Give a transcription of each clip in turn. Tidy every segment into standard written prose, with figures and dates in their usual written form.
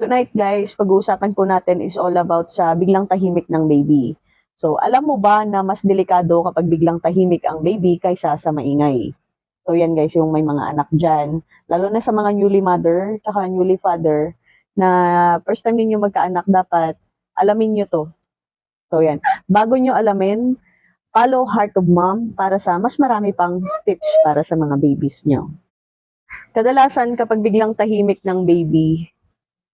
Tonight guys, pag-uusapan po natin is all about sa biglang tahimik ng baby. So, alam mo ba na mas delikado kapag biglang tahimik ang baby kaysa sa maingay? So, yan guys, yung may mga anak dyan, lalo na sa mga newly mother, tsaka newly father, na first time ninyo magkaanak, dapat alamin nyo to. So, yan. Bago nyo alamin, follow Heart of Mom para sa mas marami pang tips para sa mga babies nyo. Kadalasan kapag biglang tahimik ng baby,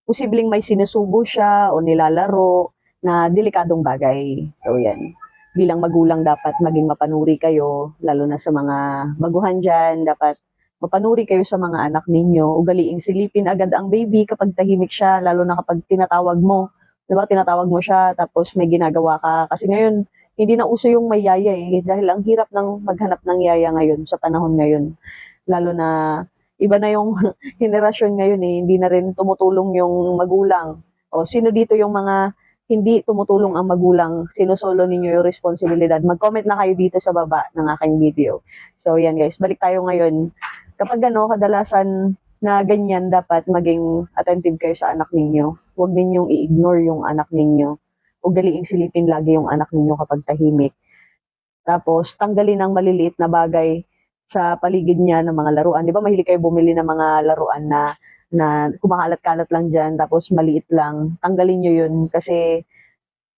posibleng may sinusubo siya o nilalaro na delikadong bagay. So yan, bilang magulang dapat maging mapanuri kayo, lalo na sa mga baguhan dyan, dapat mapanuri kayo sa mga anak ninyo. Ugaliing silipin agad ang baby kapag tahimik siya, lalo na kapag tinatawag mo. Diba, tinatawag mo siya, tapos may ginagawa ka. Kasi ngayon, hindi na uso yung may yaya eh, dahil ang hirap ng maghanap ng yaya ngayon, sa panahon ngayon. Lalo na, iba na yung henerasyon ngayon eh, hindi na rin tumutulong yung magulang. O sino dito yung mga hindi tumutulong ang magulang, sinusolo ninyo yung responsibilidad. Mag-comment na kayo dito sa baba ng aking video. So yan guys, balik tayo ngayon. Kapag kadalasan na ganyan, dapat maging attentive kayo sa anak ninyo. Huwag ninyong i-ignore yung anak ninyo. Ugaliing silipin lagi yung anak ninyo kapag tahimik. Tapos, tanggalin ang maliliit na bagay sa paligid niya ng mga laruan. Di ba mahilig kayo bumili ng mga laruan na kumakalat-kalat lang dyan, tapos maliit lang. Tanggalin nyo yun kasi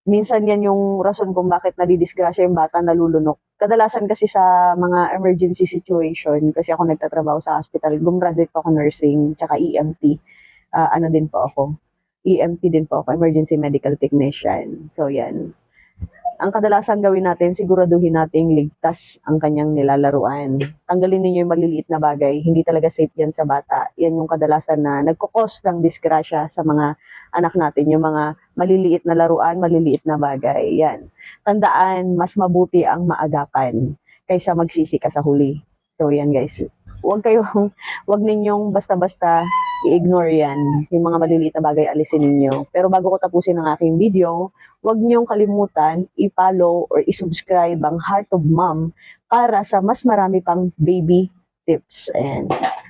minsan yan yung rason kung bakit nadidisgrasya yung bata, nalulunok. Kadalasan kasi sa mga emergency situation, kasi ako nagtatrabaho sa hospital, gumraduate po ako nursing, tsaka EMT. Ano din po ako? EMT din po ako, Emergency Medical Technician. So yan, ang kadalasan gawin natin, siguraduhin nating ligtas ang kanyang nilalaruan. Tanggalin ninyo yung maliliit na bagay. Hindi talaga safe yan sa bata. Yan yung kadalasan na nagkukos ng disgrasya sa mga anak natin. Yung mga maliliit na laruan, maliliit na bagay. Yan. Tandaan, mas mabuti ang maagapan kaysa magsisi ka sa huli. So yan guys. Huwag ninyong basta-basta i-ignore yan. Yung mga maliliit na bagay, alisin ninyo. Pero bago ko tapusin ang aking video, huwag niyong kalimutan i-follow or i-subscribe ang Heart of Mom para sa mas marami pang baby tips. And